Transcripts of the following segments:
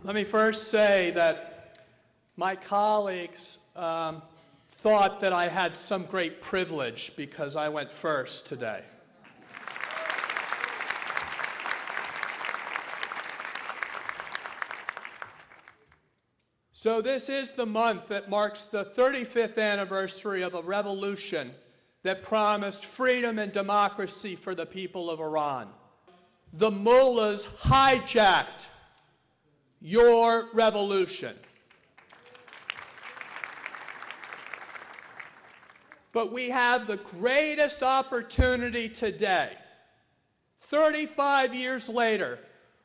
Let me first say that my colleagues thought that I had some great privilege because I went first today. So this is the month that marks the 35th anniversary of a revolution that promised freedom and democracy for the people of Iran. The mullahs hijacked your revolution. But we have the greatest opportunity today. 35 years later,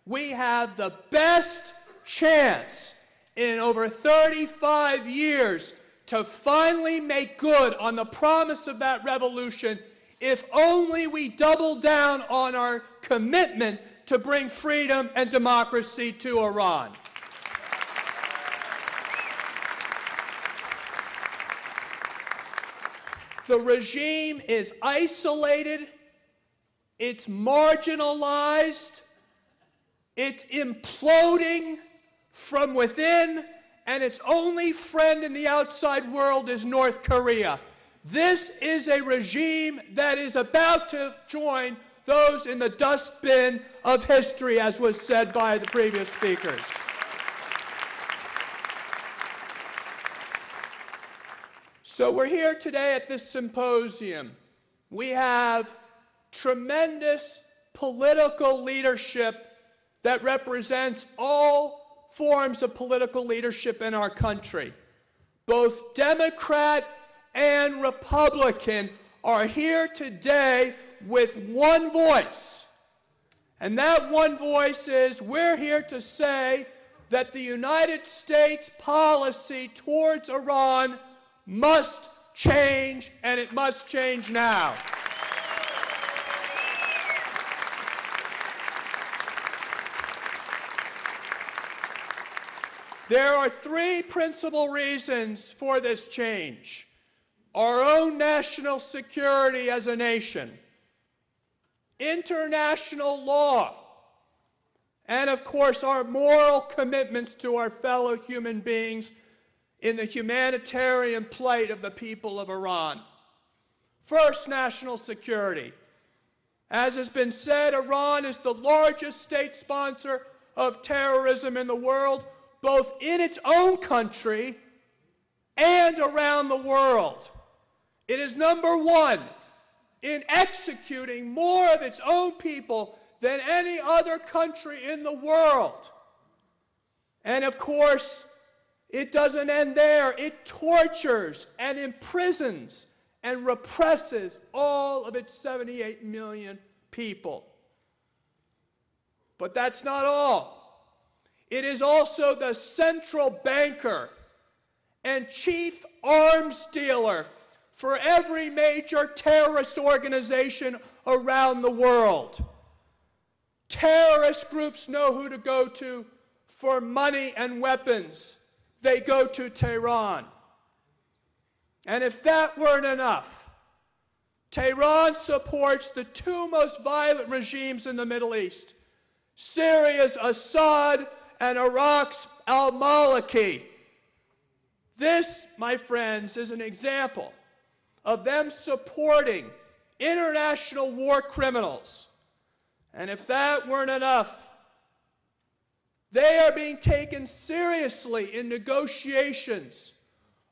we have the best chance in over 35 years to finally make good on the promise of that revolution if only we double down on our commitment to bring freedom and democracy to Iran. The regime is isolated, it's marginalized, it's imploding from within, and its only friend in the outside world is North Korea. This is a regime that is about to join those in the dustbin of history, as was said by the previous speakers. So we're here today at this symposium. We have tremendous political leadership that represents all forms of political leadership in our country. Both Democrat and Republican are here today with one voice. And that one voice is, we're here to say that the United States policy towards Iran must change, and it must change now. There are three principal reasons for this change: our own national security as a nation, international law, and of course our moral commitments to our fellow human beings in the humanitarian plight of the people of Iran. First, national security. As has been said, Iran is the largest state sponsor of terrorism in the world, both in its own country and around the world. It is number one in executing more of its own people than any other country in the world. And of course, it doesn't end there. It tortures and imprisons and represses all of its 78 million people. But that's not all. It is also the central banker and chief arms dealer for every major terrorist organization around the world. Terrorist groups know who to go to for money and weapons. They go to Tehran. And if that weren't enough, Tehran supports the two most violent regimes in the Middle East: Syria's Assad and Iraq's al-Maliki. This, my friends, is an example of them supporting international war criminals. And if that weren't enough, they are being taken seriously in negotiations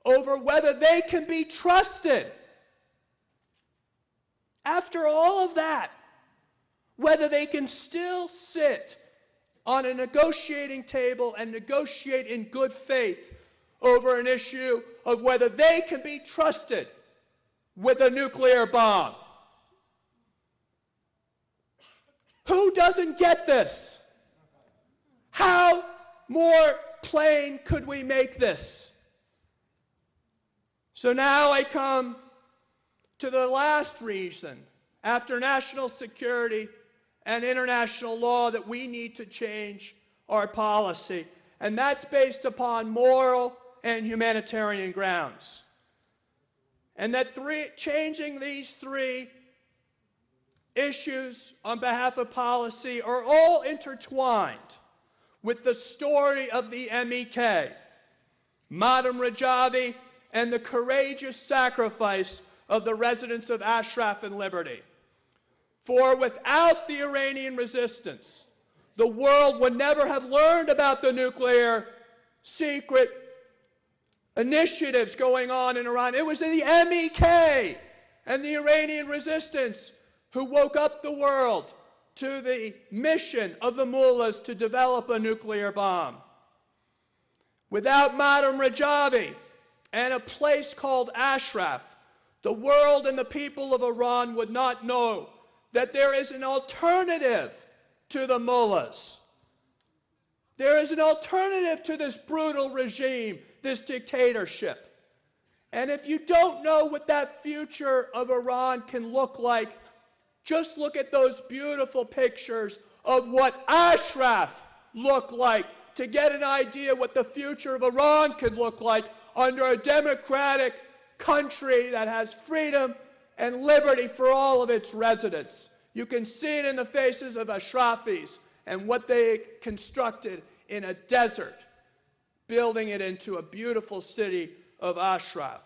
over whether they can be trusted. After all of that, whether they can still sit on a negotiating table and negotiate in good faith over an issue of whether they can be trusted with a nuclear bomb. Who doesn't get this? How more plain could we make this? So now I come to the last reason, after national security and international law, that we need to change our policy. And that's based upon moral and humanitarian grounds. And that changing these three issues on behalf of policy are all intertwined. with the story of the MEK, Madam Rajavi, and the courageous sacrifice of the residents of Ashraf and Liberty. For without the Iranian resistance, the world would never have learned about the nuclear secret initiatives going on in Iran. It was the MEK and the Iranian resistance who woke up the world to the mission of the mullahs to develop a nuclear bomb. Without Madam Rajavi and a place called Ashraf, the world and the people of Iran would not know that there is an alternative to the mullahs. There is an alternative to this brutal regime, this dictatorship. And if you don't know what that future of Iran can look like, just look at those beautiful pictures of what Ashraf looked like to get an idea what the future of Iran could look like under a democratic country that has freedom and liberty for all of its residents. You can see it in the faces of Ashrafis and what they constructed in a desert, building it into a beautiful city of Ashraf.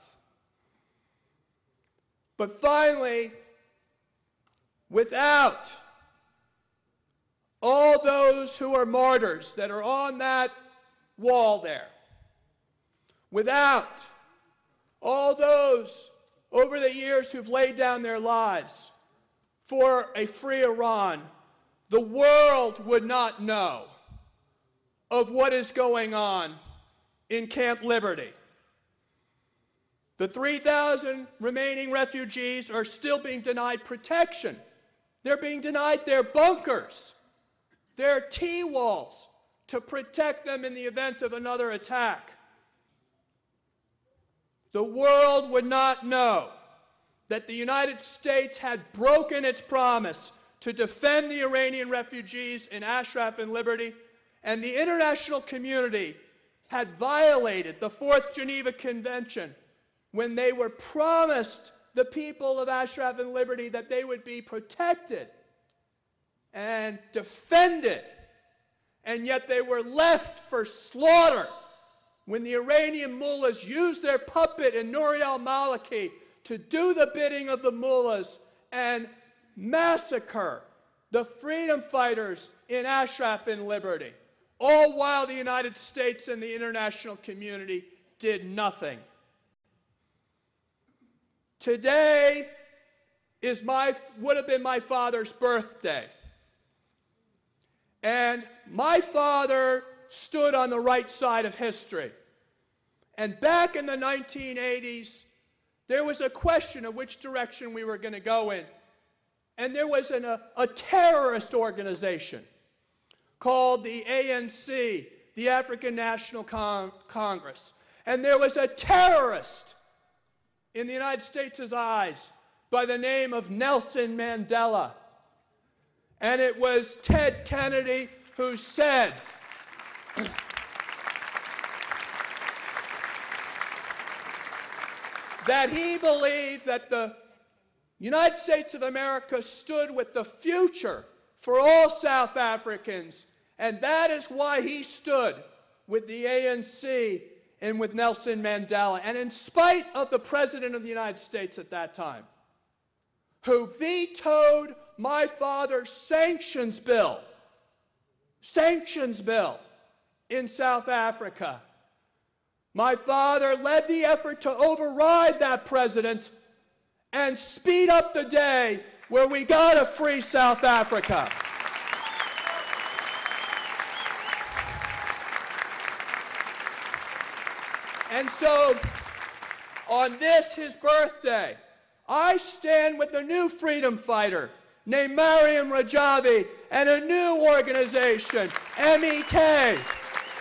But finally, without all those who are martyrs that are on that wall there, without all those over the years who've laid down their lives for a free Iran, the world would not know of what is going on in Camp Liberty. The 3,000 remaining refugees are still being denied protection. They're being denied their bunkers, their T-walls to protect them in the event of another attack. The world would not know that the United States had broken its promise to defend the Iranian refugees in Ashraf and Liberty, and the international community had violated the Fourth Geneva Convention when they were promised, the people of Ashraf and Liberty, that they would be protected and defended, and yet they were left for slaughter when the Iranian mullahs used their puppet in Nouri al-Maliki to do the bidding of the mullahs and massacre the freedom fighters in Ashraf and Liberty, all while the United States and the international community did nothing. Today would have been my father's birthday. And my father stood on the right side of history. And back in the 1980s, there was a question of which direction we were going to go in. And there was a terrorist organization called the ANC, the African National Congress. And there was a terrorist in the United States' eyes by the name of Nelson Mandela. And it was Ted Kennedy who said, that he believed that the United States of America stood with the future for all South Africans, and that is why he stood with the ANC and with Nelson Mandela. And in spite of the President of the United States at that time, who vetoed my father's sanctions bill in South Africa, my father led the effort to override that president and speed up the day where we got a free South Africa. And so, on this, his birthday, I stand with a new freedom fighter named Mariam Rajavi and a new organization, MEK.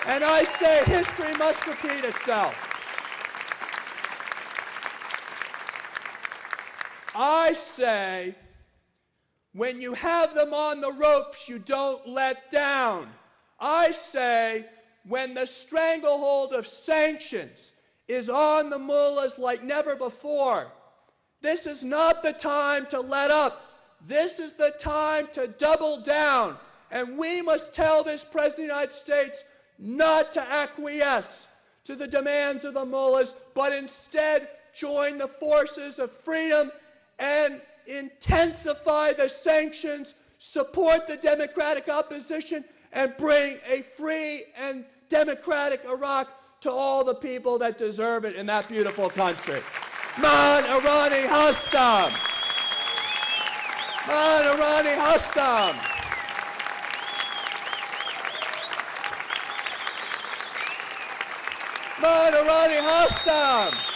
And I say history must repeat itself. I say, when you have them on the ropes, you don't let down. I say, when the stranglehold of sanctions is on the mullahs like never before, this is not the time to let up. This is the time to double down And we must tell this President of the United States not to acquiesce to the demands of the mullahs, but instead join the forces of freedom and intensify the sanctions, support the democratic opposition, and bring a free and democratic Iraq to all the people that deserve it in that beautiful country. Man Irani Hastam! Man Irani Hastam! Man Irani Hastam!